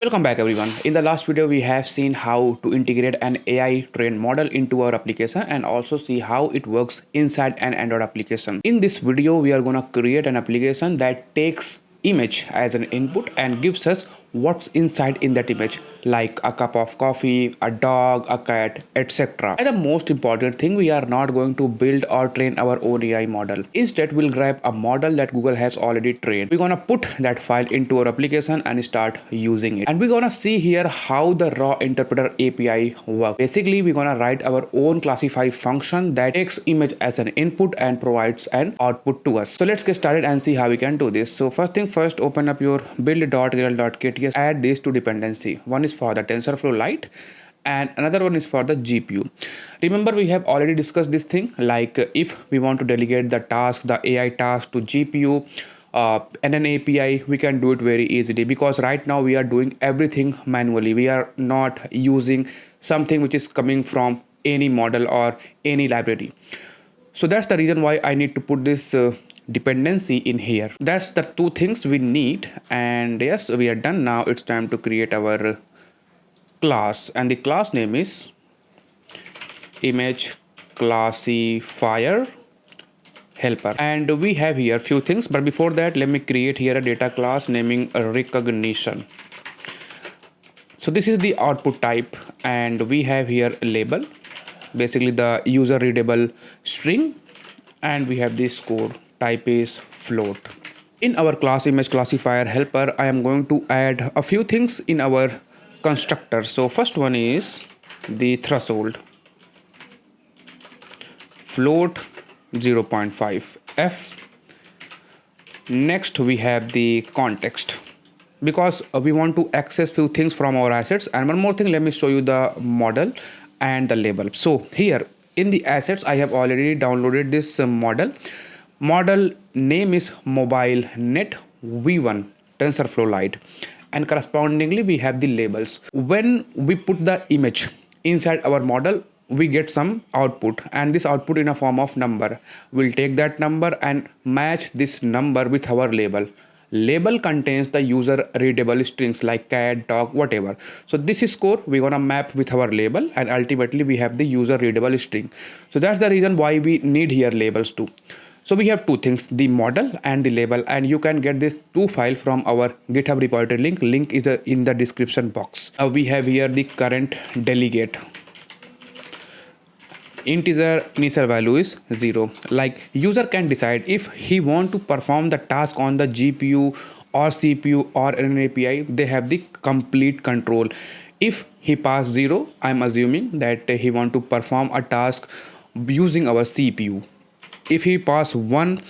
Welcome back everyone. In the last video we have seen how to integrate an AI trained model into our application and also see how it works inside an Android application. In this video we are going to create an application that takes image as an input and gives us what's inside in that image, like a cup of coffee, a dog, a cat, etc. And the most important thing, we are not going to build or train our own AI model. Instead, we'll grab a model that Google has already trained. We're gonna put that file into our application and start using it. And we're gonna see here how the raw interpreter API works. Basically, we're gonna write our own classify function that takes image as an input and provides an output to us. So let's get started and see how we can do this. So first thing first, open up your build.gral.kts. Add these two dependency. One is for the TensorFlow Lite and another one is for the GPU. Remember, we have already discussed this thing, like if we want to delegate the task, the AI task to GPU and an API, we can do it very easily, because right now we are doing everything manually. We are not using something which is coming from any model or any library. So that's the reason why I need to put this dependency in here. That's the two things we need. And yes, we are done. Now it's time to create our class, and the class name is image classifier helper. And we have here few things, but before that let me create here a data class naming recognition. So this is the output type, and we have here a label, basically the user readable string, and we have the score. Type is float. In our class image classifier helper, I am going to add a few things in our constructor. So first one is the threshold, float 0.5 f. Next we have the context, because we want to access few things from our assets. And one more thing, let me show you the model and the label. So here in the assets, I have already downloaded this model. Model name is mobile net v1 TensorFlow Lite, and correspondingly we have the labels. When we put the image inside our model, we get some output, and this output in a form of number. We'll take that number and match this number with our label. Label contains the user readable strings like cat, dog, whatever. So this is score, we're gonna map with our label, and ultimately we have the user readable string. So that's the reason why we need here labels too. So we have two things, the model and the label, and you can get this two file from our GitHub repository link. Link is in the description box. We have here the current delegate. Integer initial value is 0. Like, user can decide if he want to perform the task on the GPU or CPU or an API. They have the complete control. If he pass 0, I'm assuming that he want to perform a task using our CPU. If he pass 1,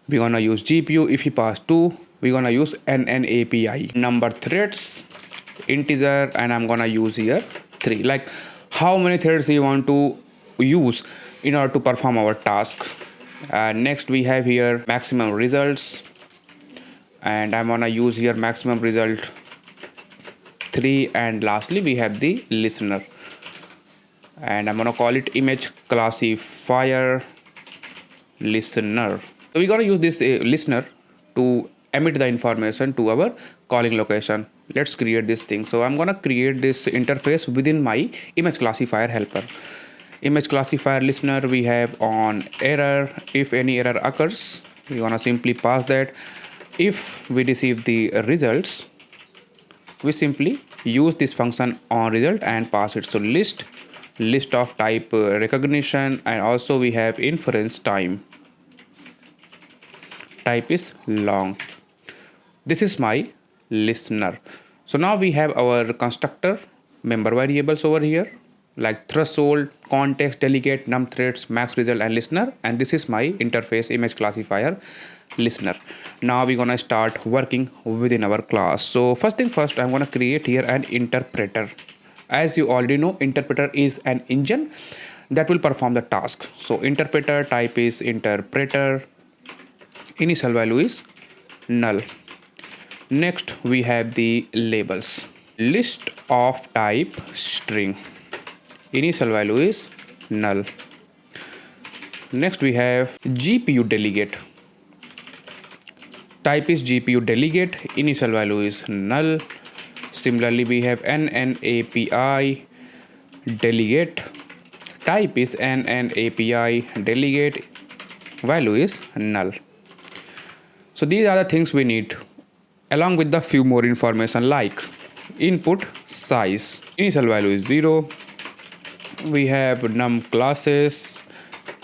we're gonna use GPU. If he pass 2, we're gonna use an API. Number threads, integer, and I'm gonna use here 3. Like, how many threads you want to use in order to perform our task. Next we have here maximum results, and I'm gonna use here maximum result 3. And lastly we have the listener, and I'm gonna call it image classifier listener. So we're gonna use this listener to emit the information to our calling location. Let's create this thing. So I'm gonna create this interface within my image classifier helper. Image classifier listener, we have on error. If any error occurs, we wanna simply pass that. If we receive the results, we simply use this function on result and pass it. So list of type recognition, and also we have inference time. Type is long. This is my listener. So now we have our constructor member variables over here, like threshold, context, delegate, num threads, max result, and listener. And this is my interface image classifier listener. Now we're gonna start working within our class. So first thing first, I'm gonna create here an interpreter. As you already know, interpreter is an engine that will perform the task. So interpreter type is interpreter, initial value is null. Next we have the labels. List of type string, initial value is null. Next we have GPU delegate. Type is GPU delegate, initial value is null. Similarly, we have NNAPI delegate. Type is NNAPI delegate. Value is null. So these are the things we need, along with the few more information like input size. Initial value is 0. We have num classes.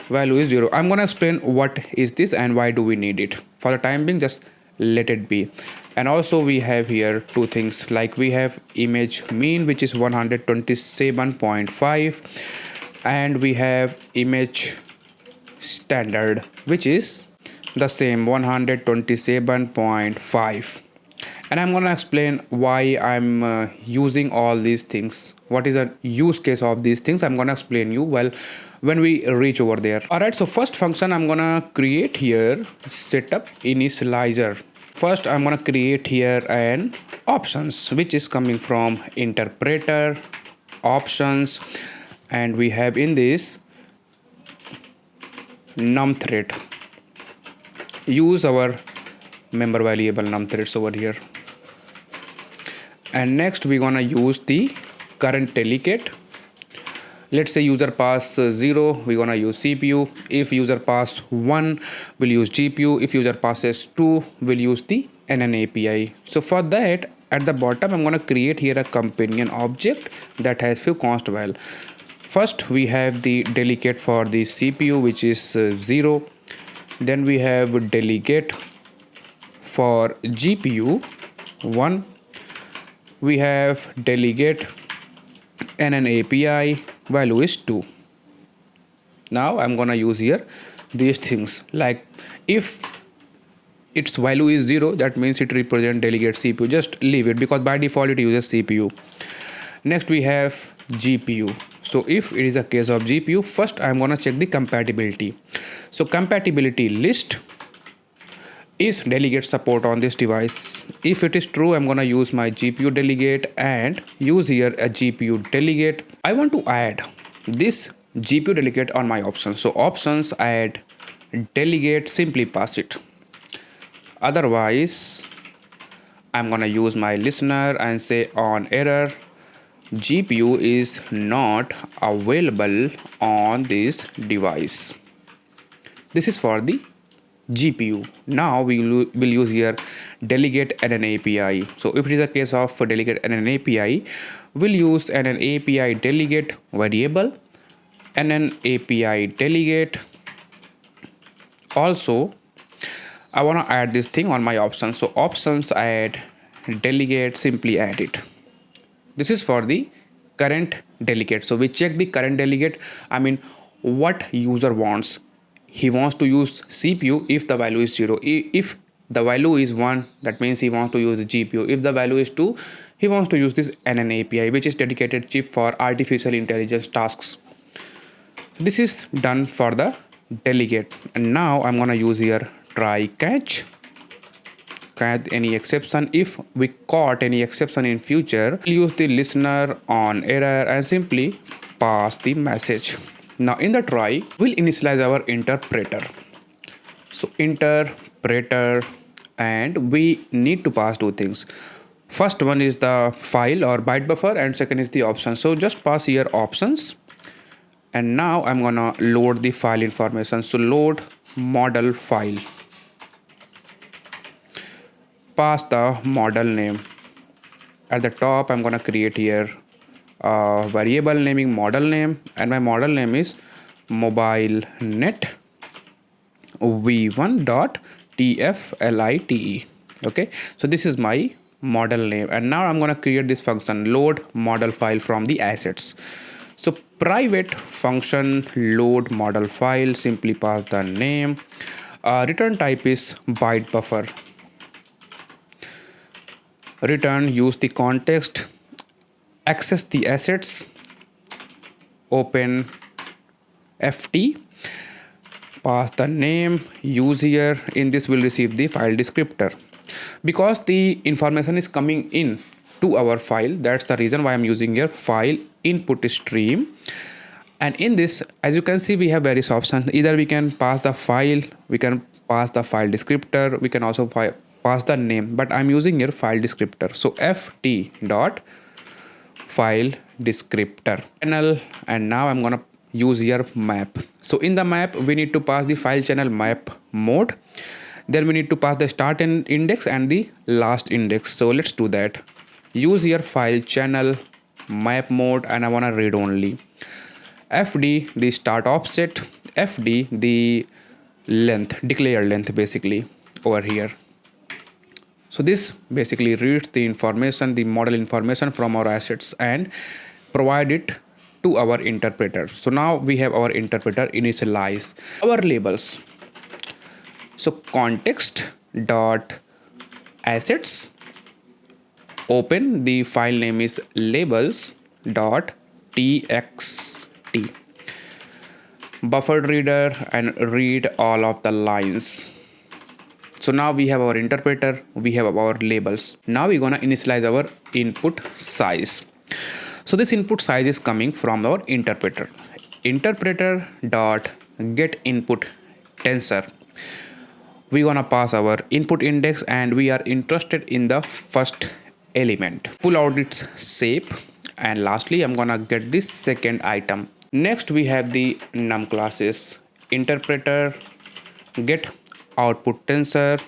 Value is 0. I'm gonna explain what is this and why do we need it. For the time being, just let it be. And also we have here two things, like we have image mean, which is 127.5, and we have image standard, which is the same 127.5. And I'm gonna explain why I'm using all these things. What is a use case of these things? I'm gonna explain you when we reach over there. Alright, so first function I'm gonna create here, setup initializer. First I'm gonna create here an options, which is coming from interpreter options, and we have in this num thread. Use our member variable num threads over here. And next we're gonna use the current delegate. Let's say user pass 0, we're gonna use CPU. If user pass 1, we'll use GPU. If user passes 2, we'll use the NNAPI. So for that, at the bottom I'm gonna create here a companion object that has few const val. First we have the delegate for the CPU, which is 0. Then we have delegate for GPU 1. We have delegate NNAPI, value is 2. Now I'm gonna use here these things, like if its value is 0, that means it represents delegate CPU. Just leave it because by default it uses CPU. Next we have GPU. So if it is a case of GPU, first I'm gonna check the compatibility. So compatibility list is delegate support on this device. If it is true, I'm gonna use my GPU delegate and use here a GPU delegate. I want to add this GPU delegate on my options. So options add delegate, simply pass it. Otherwise, I'm gonna use my listener and say on error, GPU is not available on this device. This is for the GPU. Now we will use here delegate NNAPI. So if it is a case of delegate NNAPI, we'll use NNAPI delegate variable, NNAPI delegate. Also, I want to add this thing on my options. So options add delegate, simply add it. This is for the current delegate. So we check the current delegate. I mean, what user wants. He wants to use CPU if the value is 0. If the value is 1, that means he wants to use the GPU. If the value is 2, he wants to use this NNAPI, which is dedicated chip for artificial intelligence tasks. So this is done for the delegate. And now I'm gonna use here try catch any exception. If we caught any exception in future, we'll use the listener on error and simply pass the message. Now in the try, we'll initialize our interpreter. So interpreter, and we need to pass two things. First one is the file or byte buffer, and second is the option. So just pass here options. And now I'm gonna load the file information. So load model file. Pass the model name. At the top, I'm gonna create here variable naming model name, and my model name is mobilenet v1.tflite. Okay, so this is my model name, and now I'm gonna create this function load model file from the assets. So private function load model file, simply pass the name. Return type is byte buffer. Return, use the context, access the assets, open ft, pass the name, use here. In this we'll receive the file descriptor. Because the information is coming in to our file, that's the reason why I'm using here file input stream. And in this, as you can see, we have various options. Either we can pass the file, we can pass the file descriptor, we can also pass the name, but I'm using here file descriptor. So ft dot file descriptor channel, and now I'm gonna use here map. So in the map we need to pass the file channel map mode, then we need to pass the start index and the last index. So let's do that. Use here file channel map mode, and I want to read only. Fd the start offset, fd the length, declared length basically over here. So this basically reads the information, the model information from our assets and provide it to our interpreter. So now we have our interpreter initialize our labels. So context dot assets, open, the file name is labels dot txt, buffered reader, and read all of the lines. So now we have our interpreter, we have our labels. Now we're gonna initialize our input size. So this input size is coming from our interpreter. Interpreter dot get input tensor. We're gonna pass our input index, and we are interested in the first element. Pull out its shape, and lastly I'm gonna get this second item. Next we have the num classes. Interpreter get output tensor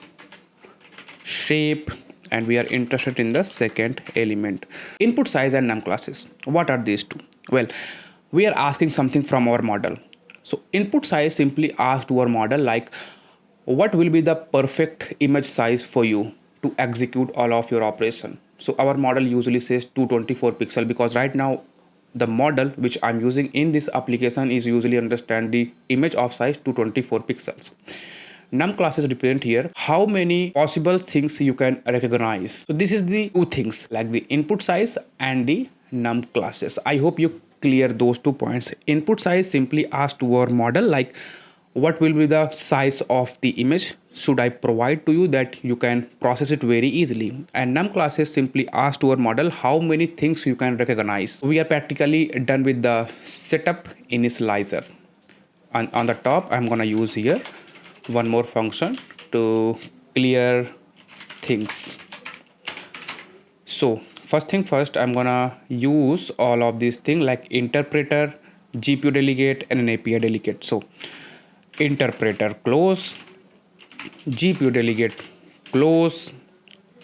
shape, and we are interested in the second element. Input size and num classes, what are these two? Well, we are asking something from our model. So input size simply asks to our model like what will be the perfect image size for you to execute all of your operation. So our model usually says 224 pixel, because right now the model which I'm using in this application is usually understand the image of size 224 pixels. Num classes represent here how many possible things you can recognize. So this is the two things, like the input size and the num classes. I hope you clear those 2 points. Input size simply asks to our model like what will be the size of the image should I provide to you that you can process it very easily. And num classes simply ask to our model how many things you can recognize. We are practically done with the setup initializer. And on the top I'm gonna use here one more function to clear things. So first thing first, I'm gonna use all of these things like interpreter, GPU delegate, and an API delegate. So interpreter close, GPU delegate close,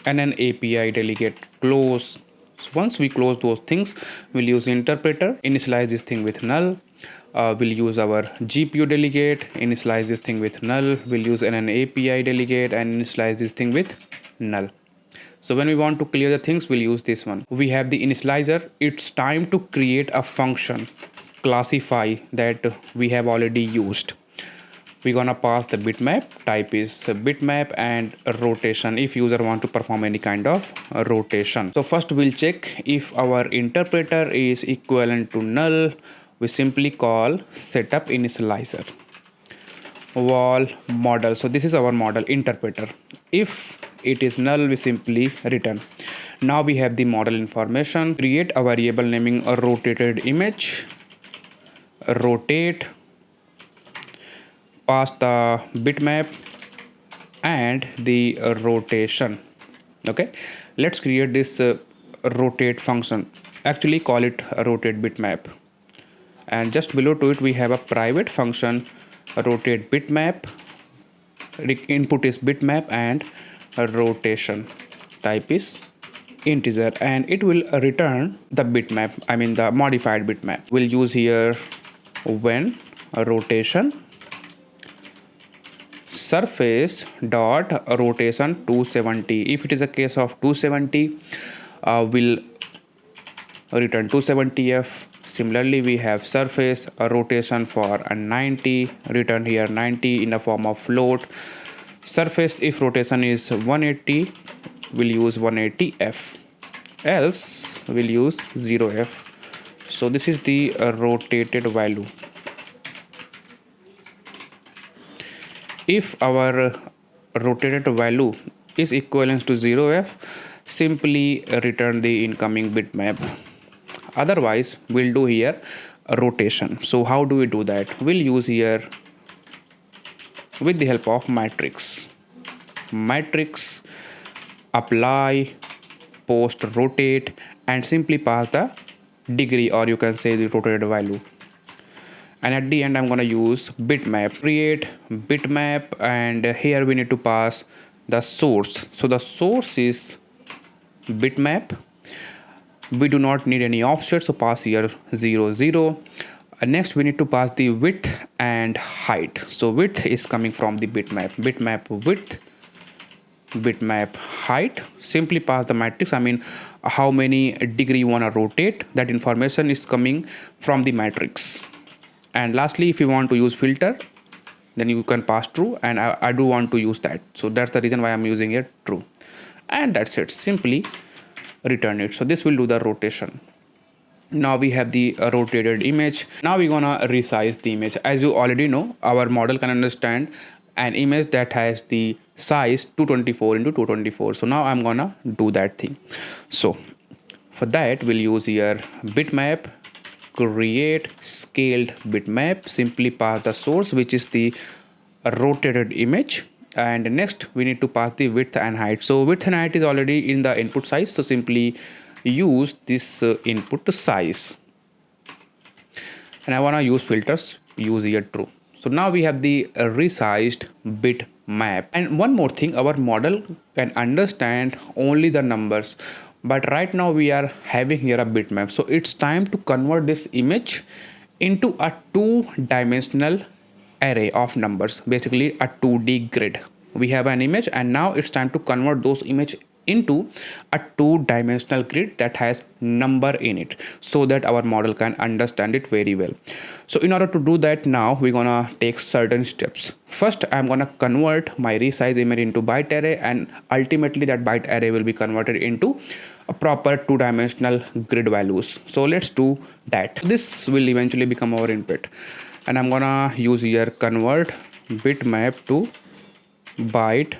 and an API delegate close. So once we close those things, we'll use interpreter, initialize this thing with null. We'll use our GPU delegate, initialize this thing with null. We'll use an API delegate and initialize this thing with null. So when we want to clear the things, we'll use this one. We have the initializer. It's time to create a function classify that we have already used. We're gonna pass the bitmap, type is bitmap, and rotation if user want to perform any kind of rotation. So first we'll check if our interpreter is equivalent to null. We simply call setup initializer wall model. So this is our model interpreter. If it is null, we simply return. Now we have the model information. Create a variable naming a rotated image, rotate, pass the bitmap and the rotation. Okay, let's create this rotate function. Actually call it rotate bitmap, and just below to it we have a private function rotate bitmap. Input is bitmap and rotation type is integer, and it will return the bitmap, I mean the modified bitmap. We'll use here when rotation surface dot rotation 270. If it is a case of 270, we'll return 270f. Similarly, we have surface a rotation for a 90, return here 90 in the form of float. Surface if rotation is 180, we'll use 180f, else we'll use 0f. So this is the rotated value. If our rotated value is equivalent to 0f, simply return the incoming bitmap. Otherwise, we'll do here a rotation. So how do we do that? We'll use here with the help of matrix. matrix, apply, post rotate, and simply pass the degree, or you can say the rotated value. And at the end I'm going to use bitmap, create bitmap, and here we need to pass the source. So the source is bitmap. We do not need any offset, so pass here 0 0. Next we need to pass the width and height. So width is coming from the bitmap width, bitmap height. Simply pass the matrix, I mean how many degree you want to rotate. That information is coming from the matrix. And lastly, if you want to use filter, then you can pass true, and I do want to use that, so that's the reason why I'm using it true. And that's it, simply return it. So this will do the rotation. Now we have the rotated image. Now we're gonna resize the image. As you already know, our model can understand an image that has the size 224 into 224. So now I'm gonna do that thing. So for that we'll use here bitmap, create scaled bitmap, simply pass the source, which is the rotated image. And next we need to pass the width and height. So width and height is already in the input size, so simply use this input size. And I want to use filters, use here true. So now we have the resized bitmap. And one more thing, our model can understand only the numbers, but right now we are having here a bitmap. So it's time to convert this image into a two-dimensional array of numbers, basically a 2D grid. We have an image, and now it's time to convert those image into a two-dimensional grid that has number in it, so that our model can understand it very well. So in order to do that, now we're gonna take certain steps. First, I'm gonna convert my resize image into byte array, and ultimately that byte array will be converted into a proper two-dimensional grid values. So let's do that. This will eventually become our input, and I'm gonna use here convert bitmap to byte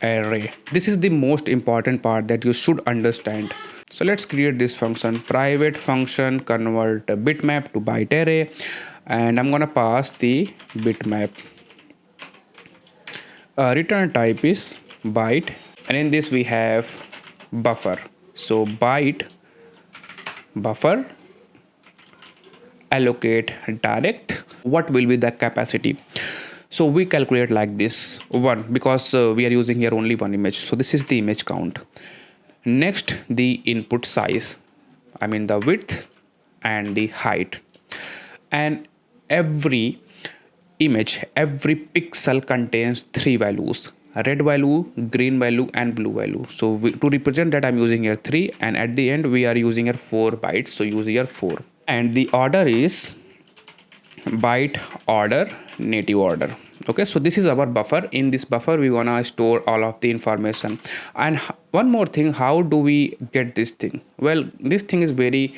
array. This is the most important part that you should understand. So let's create this function, private function convert bitmap to byte array, and I'm gonna pass the bitmap. Return type is byte, and in this we have buffer. So byte buffer allocate direct. What will be the capacity? So we calculate like this, 1, because we are using here only one image. So this is the image count. Next, the input size, I mean the width and the height. And every image, every pixel contains 3 values: red value, green value, and blue value. So to represent that, I'm using here 3, and at the end we are using here 4 bytes. So use here 4. And the order is byte order, native order. Okay, so this is our buffer. In this buffer we're gonna store all of the information. And one more thing, how do we get this thing? Well, this thing is very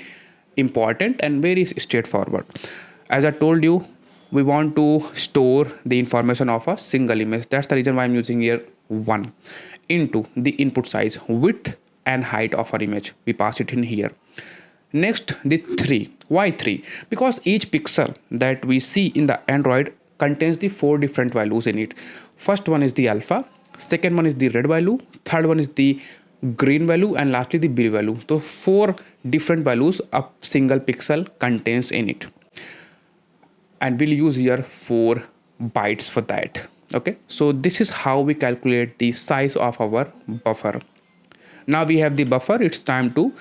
important and very straightforward. As I told you, we want to store the information of a single image. That's the reason why I'm using here 1 into the input size, width and height of our image. We pass it in here. Next, the 3. Why 3? Because each pixel that we see in the Android contains the 4 different values in it. First one is the alpha, second one is the red value, third one is the green value, and lastly the blue value. So 4 different values a single pixel contains in it. And we'll use here 4 bytes for that. Okay, so this is how we calculate the size of our buffer. Now we have the buffer. It's time to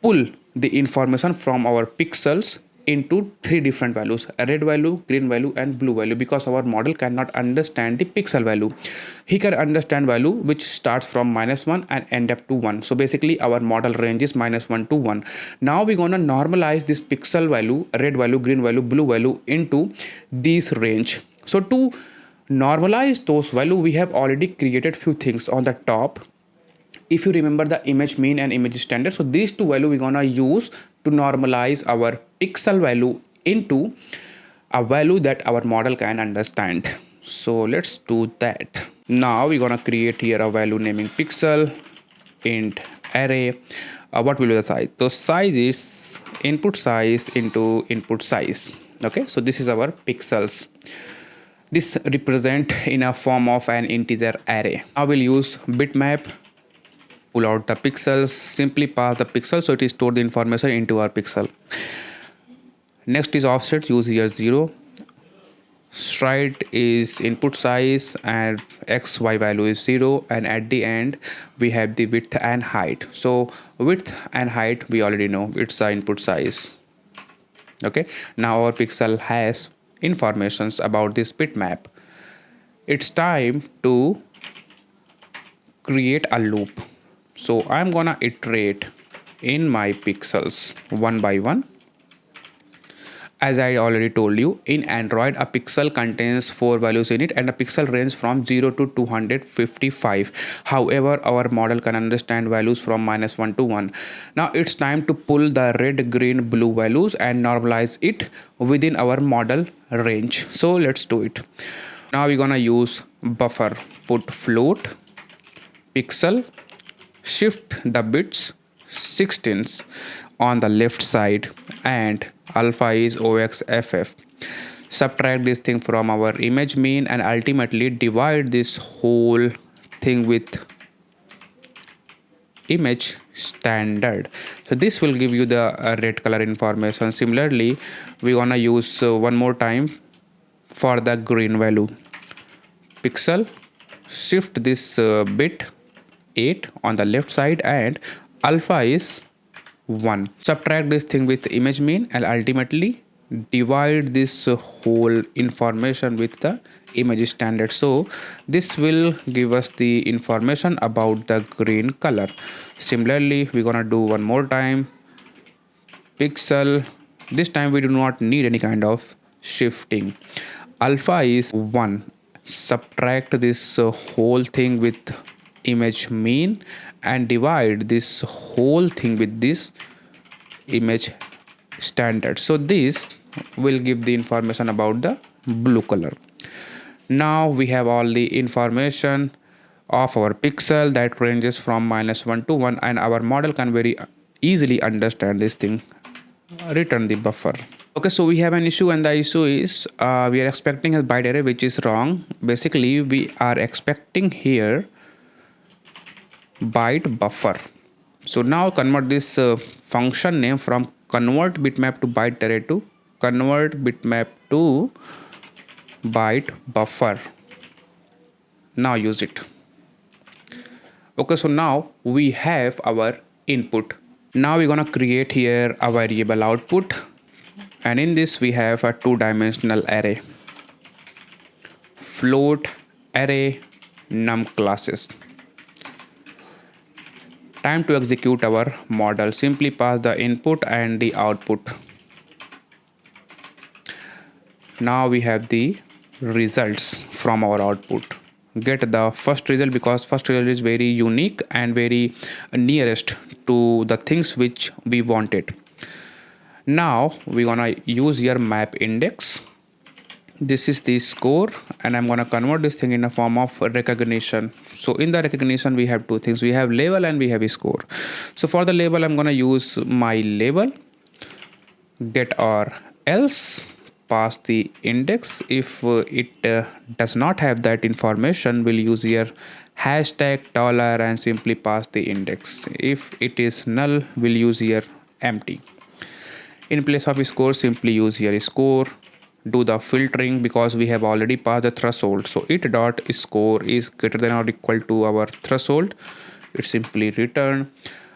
pull the information from our pixels into 3 different values: a red value, green value, and blue value. Because our model cannot understand the pixel value, he can understand value which starts from -1 and end up to 1. So basically our model range is -1 to 1. Now we're gonna normalize this pixel value, red value, green value, blue value, into this range. So to normalize those value, we have already created few things on the top. If you remember the image mean and image standard, so these 2 value we're gonna use to normalize our pixel value into a value that our model can understand. So let's do that. Now we're gonna create here a value naming pixel int array. What will be the size? The size is input size into input size. Okay, so this is our pixels. This represent in a form of an integer array. I will use bitmap, pull out the pixels, simply pass the pixel so it is stored the information into our pixel. Next is offset, use here 0. Stride is input size and xy value is 0, and at the end we have the width and height. So width and height we already know, it's the input size. Okay, now our pixel has informations about this bitmap. It's time to create a loop. So I'm gonna iterate in my pixels one by one. As I already told you, in Android, a pixel contains 4 values in it, and a pixel range from 0 to 255. However, our model can understand values from -1 to 1. Now it's time to pull the red, green, blue values and normalize it within our model range. So let's do it. Now we're gonna use buffer, put float, pixel, shift the bits 16s on the left side, and alpha is oxff. Subtract this thing from our image mean and ultimately divide this whole thing with image standard. So this will give you the red color information. Similarly, we wanna use one more time for the green value. Pixel, shift this bit 8 on the left side, and alpha is 1. Subtract this thing with image mean and ultimately divide this whole information with the image standard. So this will give us the information about the green color. Similarly, we're gonna do one more time. Pixel, this time we do not need any kind of shifting. Alpha is 1. Subtract this whole thing with image mean and divide this whole thing with this image standard. So this will give the information about the blue color. Now we have all the information of our pixel that ranges from -1 to 1, and our model can very easily understand this thing. Return the buffer. Okay, so we have an issue, and the issue is we are expecting a byte array, which is wrong. Basically, we are expecting here byte buffer. So now convert this function name from convert bitmap to byte array to convert bitmap to byte buffer. Now use it. Okay, so now we have our input. Now we're gonna create here a variable output, and in this we have a 2-dimensional array. Float array num classes. Time to execute our model. Simply pass the input and the output. Now we have the results from our output. Get the first result, because first result is very unique and very nearest to the things which we wanted. Now we're gonna use your map index. This is the score, and I'm gonna convert this thing in a form of recognition. So in the recognition we have two things. We have label and we have a score. So for the label, I'm gonna use my label, get or else, pass the index. If it does not have that information, we'll use here hashtag dollar and simply pass the index. If it is null, we'll use here empty. In place of a score, simply use here a score. Do the filtering, because we have already passed the threshold. So it dot score is greater than or equal to our threshold. It simply return,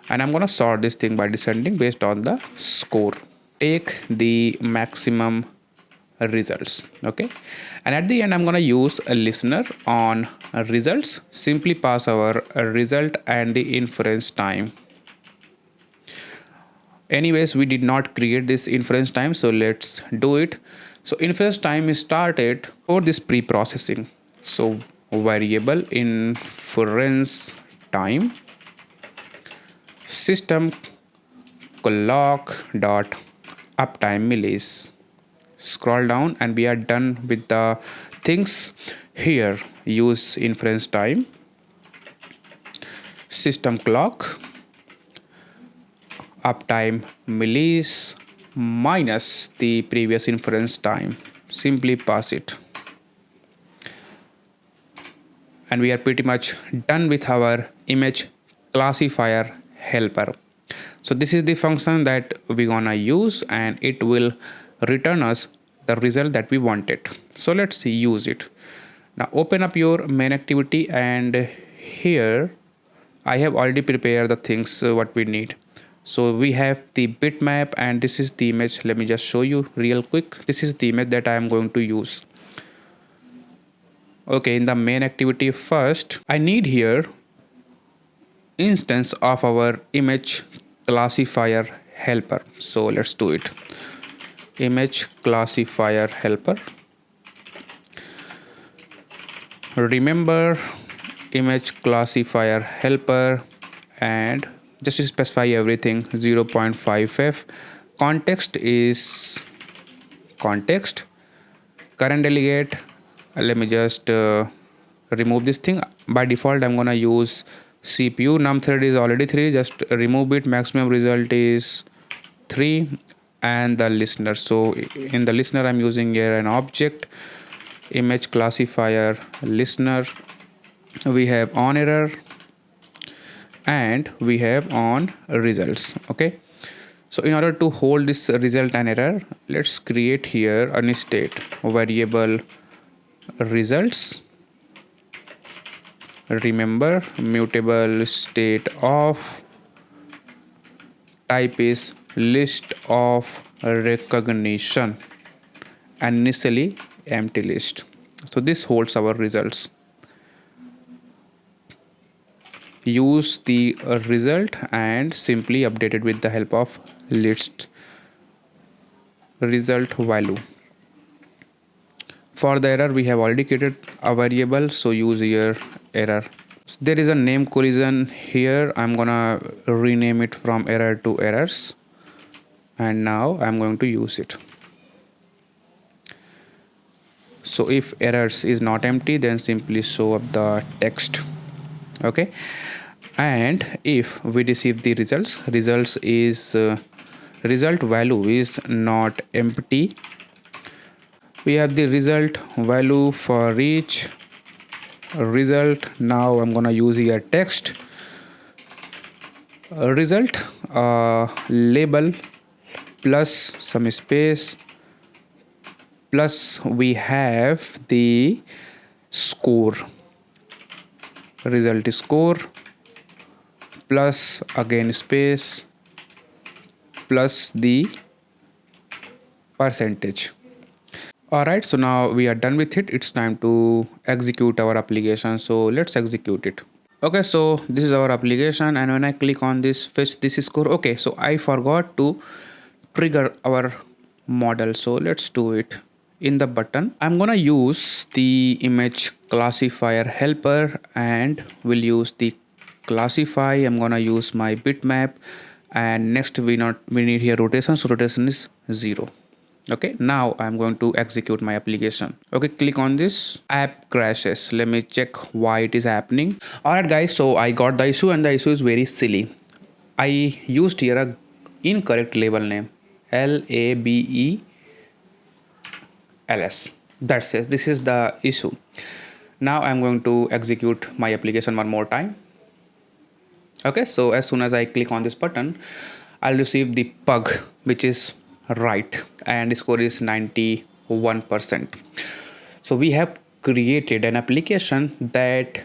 and I'm gonna sort this thing by descending based on the score. Take the maximum results. Okay, and at the end I'm gonna use a listener on results. Simply pass our result and the inference time. Anyways, we did not create this inference time, so let's do it. So inference time is started for this pre-processing. So variable inference time system clock dot uptime millis. Scroll down and we are done with the things here. Use inference time system clock uptime millis minus the previous inference time. Simply pass it. and we are pretty much done with our image classifier helper. So this is the function that we're gonna use, and it will return us the result that we wanted. So let's use it. Now open up your main activity, and here I have already prepared the things what we need. So we have the bitmap, and this is the image. Let me just show you real quick. This is the image that I am going to use. Okay, in the main activity first, I need here instance of our image classifier helper. So let's do it. Image classifier helper. Remember image classifier helper, and just specify everything 0.5f. Context is context. Current delegate, let me just remove this thing. By default I'm gonna use CPU. Num thread is already 3, just remove it. Maximum result is 3, and the listener. So in the listener I'm using here an object, image classifier listener. We have on error and we have on results. Okay, so in order to hold this result and error, let's create here a state variable results. Remember mutable state of type is list of recognition, and initially empty list. So this holds our results. Use the result and simply update it with the help of list result value. For the error, we have already created a variable, so use here error. So there is a name collision here. I'm gonna rename it from error to errors, and now I'm going to use it. So if errors is not empty, then simply show up the text. Okay, and if we receive the results is result value is not empty. We have the result value for each result. Now I'm gonna use here text result label plus some space plus we have the score. Result is score plus again space plus the percentage. Alright, so now we are done with it. It's time to execute our application. So let's execute it. Okay, so this is our application, and when I click on this fetch this score, okay, so I forgot to trigger our model. So let's do it. In the button, I'm gonna use the image classifier helper, and we'll use the classify. I'm gonna use my bitmap, and next we need here rotation, so rotation is 0. Okay, now I'm going to execute my application. Okay, click on this, app crashes. Let me check why it is happening. Alright guys, so I got the issue, and the issue is very silly. I used here a incorrect label name, labels. That's it. This is the issue. Now I'm going to execute my application one more time. Okay, so as soon as I click on this button, I'll receive the bug, which is right, and the score is 91%. So we have created an application that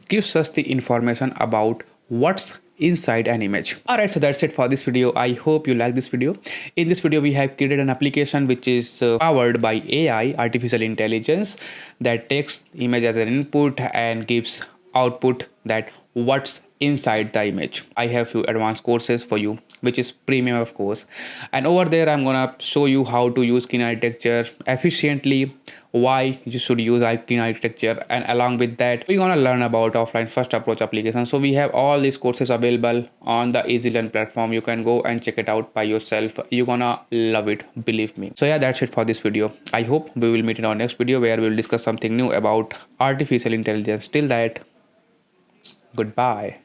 gives us the information about what's inside an image. Alright, so that's it for this video. I hope you like this video. In this video we have created an application which is powered by AI, artificial intelligence, that takes image as an input and gives output that what's inside the image. I have few advanced courses for you, which is premium of course, and over there I'm gonna show you how to use Kine architecture efficiently, why you should use Kine architecture, and along with that we're gonna learn about offline first approach application. So we have all these courses available on the EasyLearn platform. You can go and check it out by yourself. You're gonna love it, believe me. So yeah, that's it for this video. I hope we will meet in our next video where we will discuss something new about artificial intelligence. Till that, goodbye.